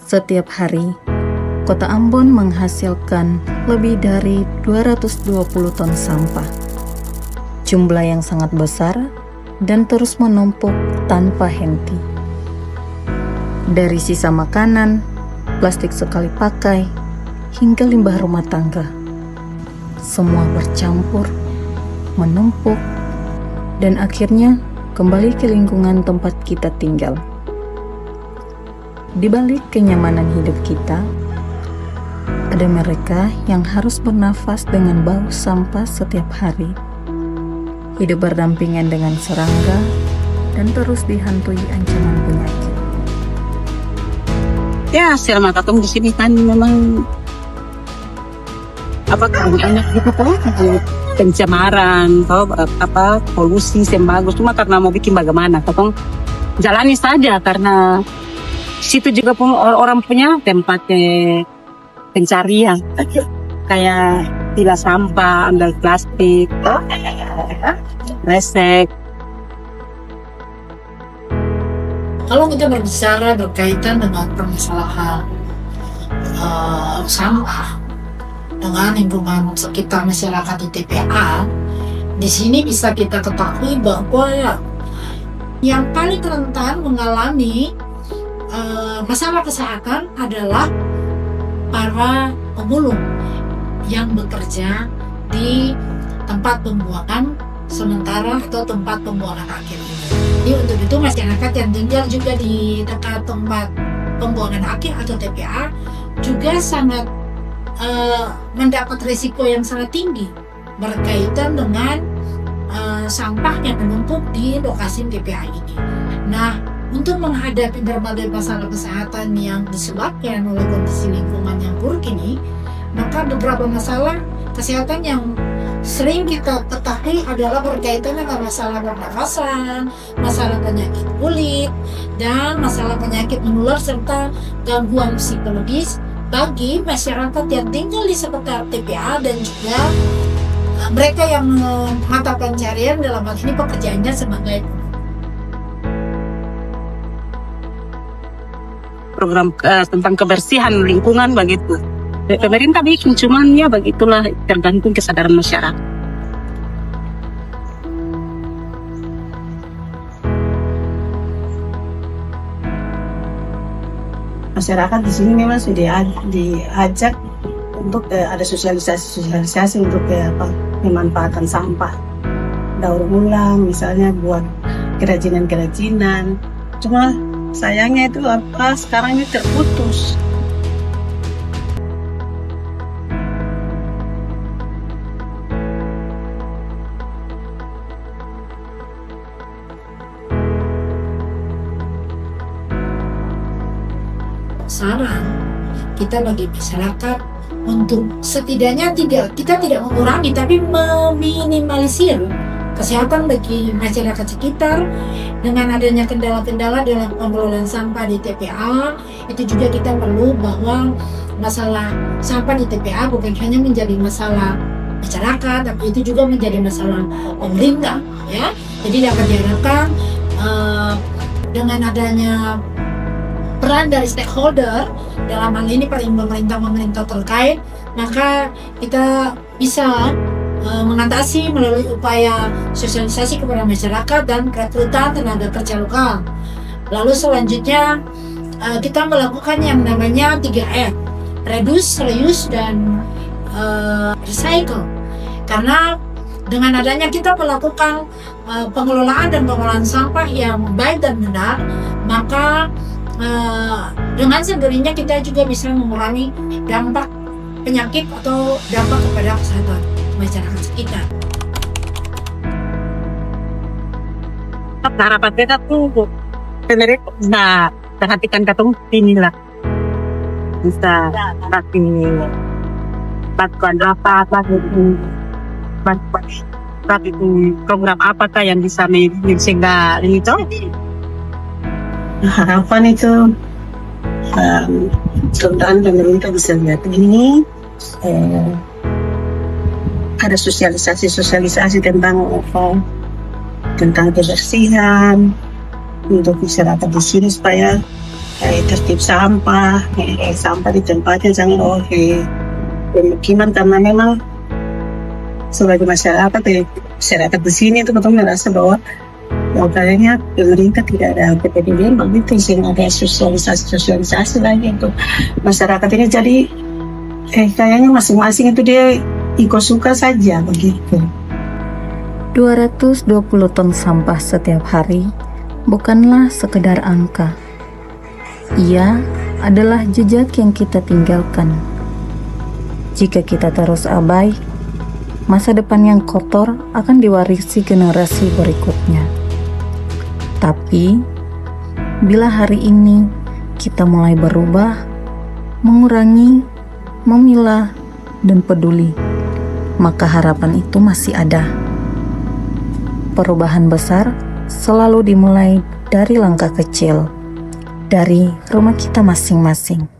Setiap hari, Kota Ambon menghasilkan lebih dari 220 ton sampah. Jumlah yang sangat besar dan terus menumpuk tanpa henti. Dari sisa makanan, plastik sekali pakai, hingga limbah rumah tangga. Semua bercampur, menumpuk, dan akhirnya kembali ke lingkungan tempat kita tinggal. Di balik kenyamanan hidup kita, ada mereka yang harus bernafas dengan bau sampah setiap hari, hidup berdampingan dengan serangga, dan terus dihantui ancaman penyakit. Ya, selama katong di sini kan memang banyak gitu pencemaran, polusi sembagus. Cuma karena mau bikin bagaimana, katong jalani saja karena situ juga pun orang punya tempat pencarian, kayak pila sampah, ambil plastik, resek. Kalau kita berbicara berkaitan dengan permasalahan sampah dengan lingkungan sekitar masyarakat di TPA, di sini bisa kita ketahui bahwa yang paling rentan mengalami masalah kesehatan adalah para pemulung yang bekerja di tempat pembuangan sementara atau tempat pembuangan akhir ini. Jadi untuk itu masyarakat yang tinggal juga di dekat tempat pembuangan akhir atau TPA juga sangat mendapat risiko yang sangat tinggi berkaitan dengan sampah yang menumpuk di lokasi TPA ini. Nah, untuk menghadapi berbagai masalah kesehatan yang disebabkan oleh kondisi lingkungan yang buruk ini, maka beberapa masalah kesehatan yang sering kita ketahui adalah berkaitan dengan masalah pernafasan, masalah penyakit kulit, dan masalah penyakit menular serta gangguan psikologis bagi masyarakat yang tinggal di sekitar TPA dan juga mereka yang mata pencarian dalam hal ini pekerjaannya sebagai program tentang kebersihan lingkungan begitu. Pemerintah bikin, cuman ya begitulah, tergantung kesadaran masyarakat. Masyarakat di sini memang sudah diajak untuk ada sosialisasi untuk pemanfaatan sampah daur ulang, misalnya buat kerajinan. Cuma sayangnya itu sekarang ini terputus. Saran kita bagi masyarakat untuk setidaknya kita tidak mengurangi tapi meminimalisir kesehatan bagi masyarakat sekitar dengan adanya kendala-kendala dalam pengelolaan sampah di TPA. Itu juga kita perlu bahwa masalah sampah di TPA bukan hanya menjadi masalah masyarakat, tapi itu juga menjadi masalah pemerintah, ya. Jadi dapat diharapkan dengan adanya peran dari stakeholder, dalam hal ini pemerintah terkait, maka kita bisa mengatasi melalui upaya sosialisasi kepada masyarakat dan perekrutan tenaga kerja lokal. Lalu selanjutnya kita melakukan yang namanya 3R, reduce, reuse, dan recycle. Karena dengan adanya kita melakukan pengelolaan dan pengolahan sampah yang baik dan benar, maka dengan sendirinya kita juga bisa mengurangi dampak penyakit atau dampak kepada kesehatan masyarakat sekitar. Harapan kita tuh pemerintah bisa perhatikan katong inilah, bisa bantuan apa program apakah yang bisa sehingga ini tuh. Harapan itu mudah-mudahan pemerintah bisa lihat ini, ada sosialisasi tentang kebersihan untuk masyarakat di sini supaya tertib sampah, sampah di tempatnya jangan pemukiman, karena memang sebagai masyarakat masyarakat di sini itu betul merasa bahwa kayaknya pemerintah tidak ada kepedulian begitu, sehingga ada sosialisasi lagi untuk masyarakat ini. Jadi kayaknya masing-masing itu dia ikut suka saja begitu. 220 ton sampah setiap hari bukanlah sekedar angka. Ia adalah jejak yang kita tinggalkan. Jika kita terus abai, masa depan yang kotor akan diwarisi generasi berikutnya. Tapi, bila hari ini kita mulai berubah, mengurangi, memilah, dan peduli, maka harapan itu masih ada. Perubahan besar selalu dimulai dari langkah kecil, dari rumah kita masing-masing.